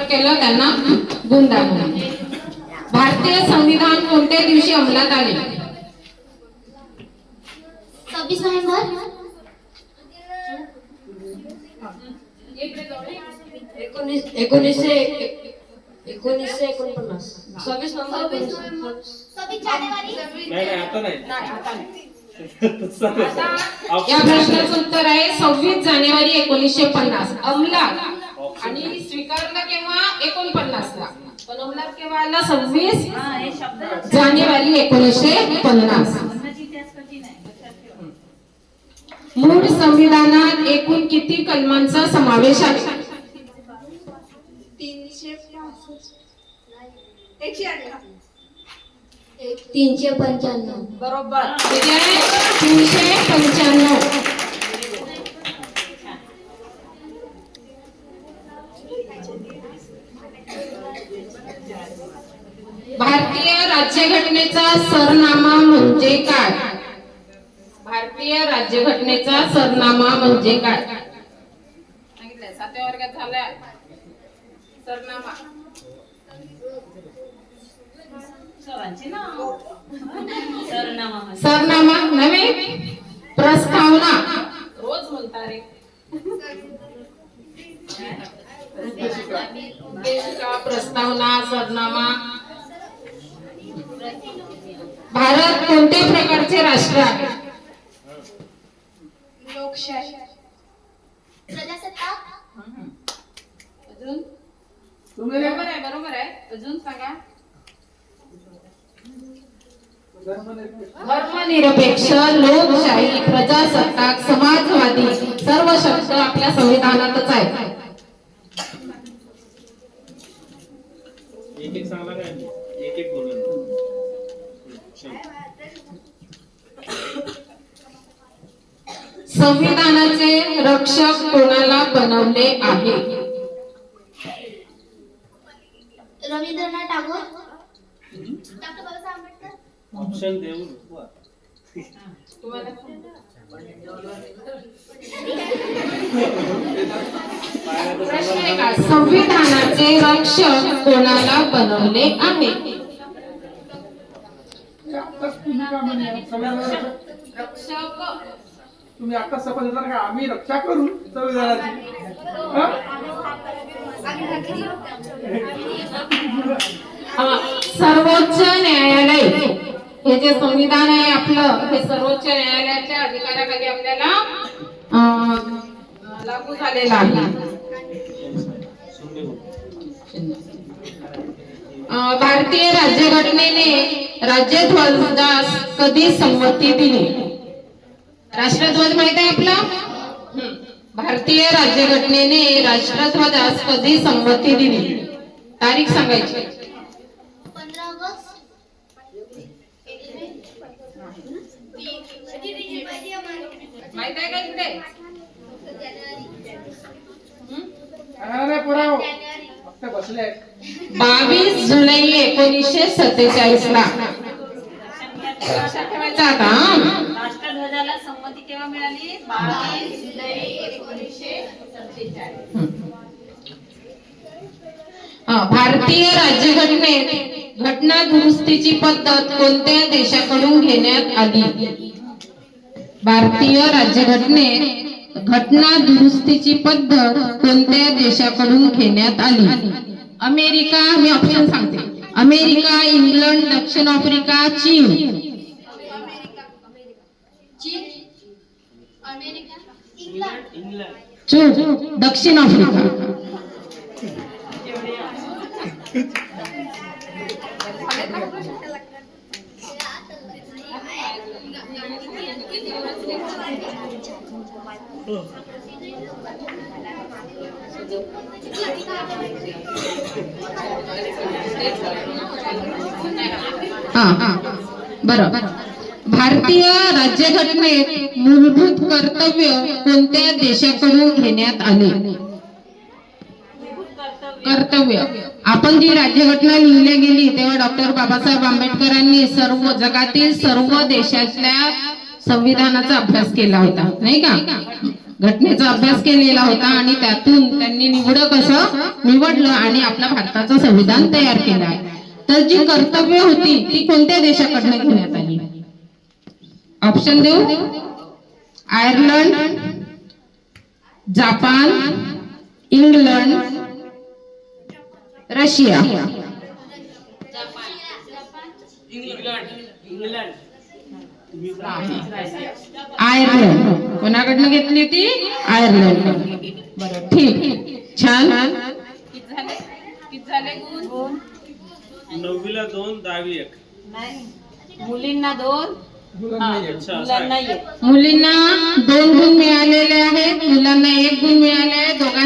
केलं त्यांना गुणदान. भारतीय संविधान कोणत्या दिवशी अंमलात आले? 26 नोव्हेंबर 1949. 26 नोव्हेंबर 26 जानेवारी नाही आता नाही. या प्रश्नाचं उत्तर आहे 26 जानेवारी 1950. अंमलात आणि स्वीकारलं केव्हा 49 ला, पण अंमलात केव्हा आला 26 जानेवारी 1950. मूळ संविधानात एकूण किती कलमांचा समावेश आहे? 395. बरोबर. 395. भारतीय राज्यघटनेचा सरनामा म्हणजे काय? भारतीय राज्यघटनेचा सरनामा म्हणजे काय? सांगितलंय 7व्या वर्गात झालाय. सरनामा सरनामा नव्हे, प्रस्तावना. रोज म्हणता रे. उद्देशिका, प्रस्तावना, सरनामा. भारत कोणत्या प्रकारचे राष्ट्र आहे? लोकशाही. प्रजासत्ताक. अजून बरोबर आहे. अजून सांगा. धर्मनिरपेक्ष, लोकशाही, प्रजासत्ताक, समाजवादी सर्व शब्द आपल्या संविधानातच आहेत. एक सांगला काय? एक बोलून. संविधानाचे रक्षक कोणाला बनवले आहे? रवींद्रनाथ टागोर. डॉक्टर बाबासाहेब आंबेडकर. ऑप्शन देऊ. प्रश्न आहे का? संविधानाचे रक्षक कोणाला बनवले आहे? रक्षक तुम्ही आता शपथ घेतला का आम्ही रक्षा करू संविधानाची? सर्वोच्च न्यायालय हे जे संविधान आहे आपलं, हे सर्वोच्च न्यायालयाच्या अधिकाराखाली आपल्याला लागू झालेलं आहे. भारतीय राज्यघटनेने राज्यध्वजास कधी संमती दिली? राष्ट्रध्वज माहित आहे आपला? भारतीय राज्यघटनेने राष्ट्रध्वजास कधी संमती दिली? तारीख सांगायची. 15 ऑगस्ट. माहित आहे का इकडे? पुराव फक्त बसले. 22 जुलै 1947 ला. लक्षात ठेवायचं आता. राष्ट्रध्वजाला संमती केव्हा मिळाली? 22 जुलै 1947. भारतीय राज्यघटनेत घटना दुरुस्तीची पद्धत कोणत्या देशाकडून घेण्यात आली? भारतीय राज्यघटनेत घटना दुरुस्तीची पद्धत कोणत्या देशाकडून घेण्यात आली? अमेरिका. मी ऑप्शन सांगते. अमेरिका, इंग्लंड, दक्षिण आफ्रिका, चीन. चूक. दक्षिण आफ्रिका. बरोबर. भारतीय राज्यघटनेत मूलभूत कर्तव्य कोणत्या देशाकडून घेण्यात आले? कर्तव्य. आपण जी राज्यघटना लिहिली गेली तेव्हा डॉक्टर बाबासाहेब आंबेडकरांनी सर्व जगातील सर्व देशातल्या संविधानाचा अभ्यास केला होता, नाही का? घटनेचा अभ्यास केलेला होता आणि त्यातून त्यांनी निवडलं आणि आपल्या भारताचं संविधान तयार केलं आहे. तर जी कर्तव्य होती ती कोणत्या देशाकडनं घेण्यात आली? ऑप्शन देऊ? Ireland, Japan, England, Russia. Ireland. कोणाकडनं घेतली होती? आयर्लंड. बरं, ठीक, छान. किती झाले गुण? 9वीला 2, 10वी 1. नाही, मुलींना 2, मुलांना एक. अच्छा असं आहे. मुलांना 1. मुलींना 2 गुण मिळालेले आहेत, मुलांना 1 गुण मिळाले आहे.